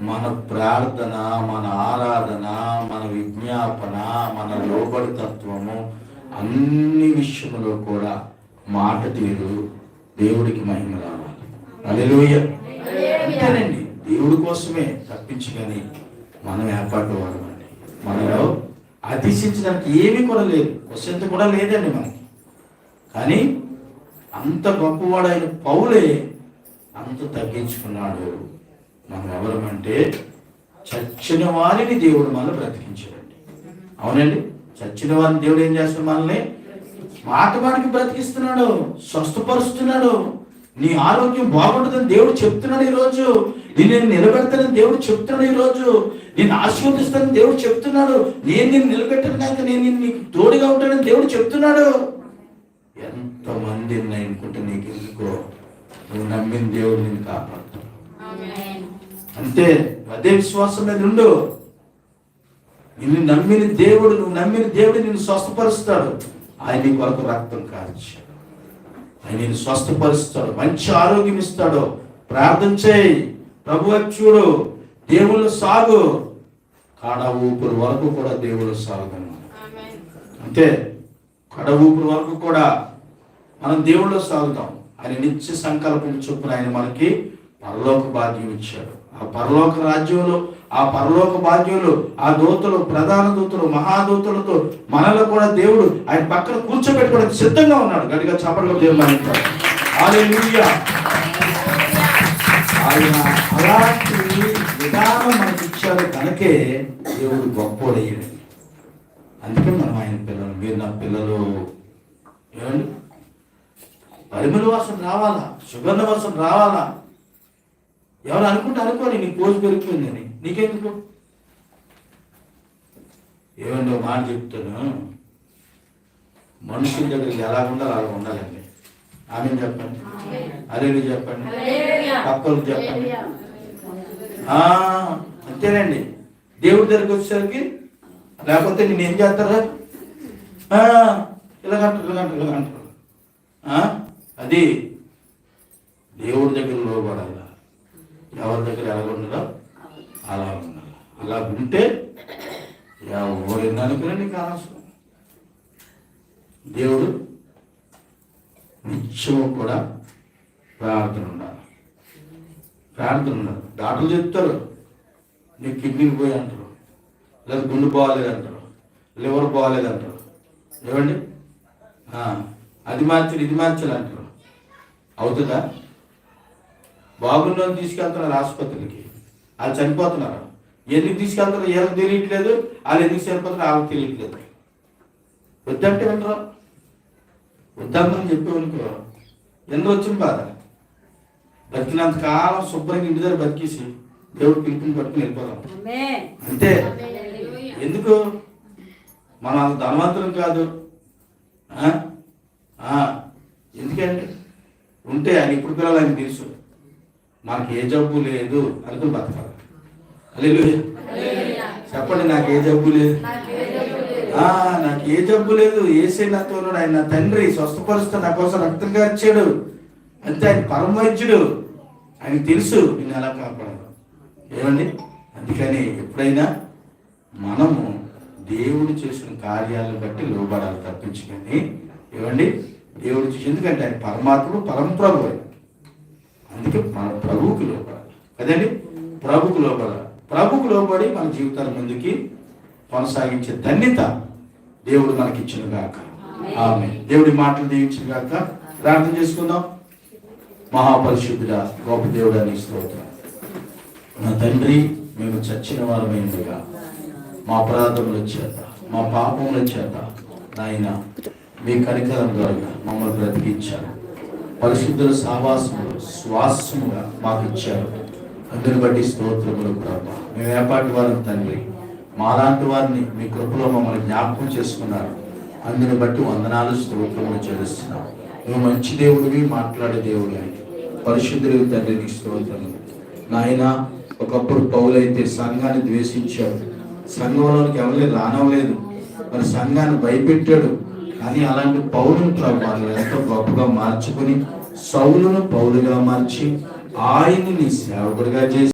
మన ప్రార్థన, మన ఆరాధన, మన విజ్ఞాపన, మన లోబడితత్వము అన్ని విషయంలో కూడా మాట తీరు దేవుడికి మహిమ రావాలి. హల్లెలూయా. అంతేనండి, దేవుడి కోసమే తప్పించి కానీ మనం ఏర్పాటు వాడమండి. మనలో అతిశించడానికి ఏమీ కూడా లేదు, క్వశ్చన్ కూడా లేదండి మనకి. కానీ అంత గొప్పవాడైన పౌలే అంత తగ్గించుకున్నాడు. మనం ఎవరమంటే చచ్చిన వారిని దేవుడు మనల్ని బ్రతికించాడండి. అవునండి, చచ్చిన వారిని దేవుడు ఏం చేస్తున్నాడు? మనల్ని మాట మాటికి బ్రతికిస్తున్నాడు, స్వస్థపరుస్తున్నాడు. నీ ఆరోగ్యం బాగుంటుందని దేవుడు చెప్తున్నాడు. ఈరోజు నేను నిలబెడతానని దేవుడు చెప్తున్నాడు. ఈరోజు నేను ఆశీర్వదిస్తానని దేవుడు చెప్తున్నాడు. నేను నిన్ను నిలబెట్టాను కనుక నేను నీకు తోడుగా ఉంటానని దేవుడు చెప్తున్నాడు. ఎంతమంది అనుకుంటే నీకు ఎందుకో, నువ్వు నమ్మిన దేవుడు నిన్ను కాపాడుతాడు. అంతే, అదే విశ్వాసం మీద ఉండు. నిన్ను నమ్మిన దేవుడు, నువ్వు నమ్మిన దేవుడు నిన్ను స్వస్థపరుస్తాడు. ఆయన నీ కొరకు రక్తం కార్చాడు, ఆయన నిన్ను స్వస్థపరుస్తాడు, మంచి ఆరోగ్యం ఇస్తాడు. ప్రార్థన చేయి, ప్రభు చూడు, దేవుళ్ళు సాగు. కాడ ఊపిరి వరకు కూడా దేవుళ్ళు సాగుతున్నాం. అంతే, కడ ఊపిరి వరకు కూడా మనం దేవుళ్ళు సాగుతాం. ఆయన నిత్య సంకల్పం చొప్పున ఆయన మనకి పరలోక భాగ్యం ఇచ్చాడు. ఆ పరలోక రాజ్యంలో, ఆ పరలోక భాగ్యంలో ఆ దూతలు, ప్రధాన దూతలు, మహాదూతలతో మనలో కూడా దేవుడు ఆయన పక్కన కూర్చోబెట్టుకోవడానికి సిద్ధంగా ఉన్నాడు. గట్టిగా చప్పట్లు దేవుడు అంటాడు. హల్లెలూయా. ఆయన అలాంటి విధానం మనకి ఇచ్చాడు కనుకే దేవుడు గొప్పోడయ్యాడు. అందుకే మనం ఆయన పిల్లలు, మీరు నా పిల్లలు ఏమండి, పరిమళ వాసన రావాలా, సుగంధ వాసన రావాలా. ఎవరు అనుకుంటే అనుకోని నీ పోజు పెరిగిపోయిందని, నీకెందుకు? ఏమండి మాట చెప్తాను, మనుషుల దగ్గరికి ఎలా ఉండాలి అలా ఉండాలండి. ఆమె చెప్పండి, అరే చెప్పండి, పక్కలకు చెప్పండి. అంతేనండి. దేవుడి దగ్గరికి వచ్చేసరికి లేకపోతే నేను ఏం చేస్తారా, ఇలాగంటారు. అది దేవుడి దగ్గర లోబడాలి. ఎవరి దగ్గర ఎలా ఉండదో అలా ఉండాలి. అలా ఉంటే ఎవరు అనుకునే నీకు అనవసరం. దేవుడు నిత్యము కూడా ప్రార్థన ఉండాలి. ప్రార్థన ఉండాలి. డాక్టర్లు చెప్తారు నీకు కిడ్నీలు పోయి అంటారు, లేదా గుండె బాగాలేదంటారు, లివర్ బాగాలేదంటారు. ఏమండి, అది మార్చాలి ఇది మార్చాలి అంటారు. అవుతుందా? బాగున్న తీసుకెళ్తున్నారు ఆసుపత్రికి, వాళ్ళు చనిపోతున్నారు. ఎందుకు తీసుకెళ్తారో ఎవరికి తెలియట్లేదు, వాళ్ళు ఎందుకు చనిపోతారో వాళ్ళకి తెలియట్లేదు. వద్దంటే వినరు, వద్దామని చెప్పేవనుకో ఎందుకు వచ్చిన బాధ. బతికినంత కాలం శుభ్రంగా ఇంటి దగ్గర బతికేసి దేవుడు పిలుపుని పట్టుకుని వెళ్ళిపోదాం. అంతే. ఎందుకు? మనం అంత ధనవంతులం కాదు. ఎందుకంటే ఉంటే ఆయన ఇప్పుడు పిల్లలు ఆయన తెలుసు, నాకు ఏ జబ్బు లేదు అనుకుని బతకాలి. హల్లెలూయా. చెప్పండి, నాకు ఏ జబ్బు లేదు, నాకు ఏ జబ్బు లేదు. యేసే నాతో ఉన్నాడు. ఆయన నా తండ్రి, స్వస్థపరుస్తా, నా కోసం రక్తంగా వచ్చాడు. అంతే, ఆయన పరమ వైద్యుడు. ఆయనకు తెలుసు నేను ఎలా కాపాడాలి. ఏమండి, అందుకని ఎప్పుడైనా మనము దేవుడు చేసిన కార్యాలను బట్టి లోబడాలి తప్పించుకొని. ఏమండి, దేవుడు చూసి, ఎందుకంటే ఆయన పరమాత్ముడు, పరమ ప్రభు. అందుకే మన ప్రభువుకి లోపడాలి కదండి. ప్రభుకు లోపడాలి. ప్రభుకు లోబడి మన జీవితాల ముందుకి కొనసాగించే ధన్యత దేవుడు మనకిచ్చిన గాక. ఆమేన్. దేవుడి మాటలు దీవించిన గాక. ప్రార్థన చేసుకుందాం. మహాపరిశుద్ధుడా, గొప్ప దేవుడా, నీ స్తోత్రం. నా తండ్రి, మేము చచ్చిన వారమైందిగా మా అపరాధముల చేత, మా పాపముల చేత నాయన మీ కనికరం ద్వారా మమ్మల్ని బ్రతికించారు. పరిశుద్ధుల సహవాసములు శ్వాసముగా మాకు ఇచ్చారు. అందుని బట్టి స్తోత్రములు ప్రభా. మేము ఏపాటి వారం తండ్రి, మాలాంటి వారిని మీ కృపలో మమ్మల్ని జ్ఞాపకం చేసుకున్నారు. అందుని బట్టి వందనాలు, స్తోత్రములు చెల్లిస్తున్నాం. నువ్వు మంచి దేవుడివి, మాట్లాడే దేవుడు అని పరిశుద్ధుడివి తండ్రి, నీకు స్తోత్రములు. నాయన, ఒకప్పుడు పౌలైతే సంఘాన్ని ద్వేషించాడు, సంఘంలోనికి ఎవరిని రానవలేదు, మరి సంఘాన్ని భయపెట్టాడు. కానీ అలాంటి పౌలును ప్రభావం ఎంతో గొప్పగా మార్చుకుని సౌలును పౌలుగా మార్చి ఆయన్ని నీ సేవకుడిగా చేసి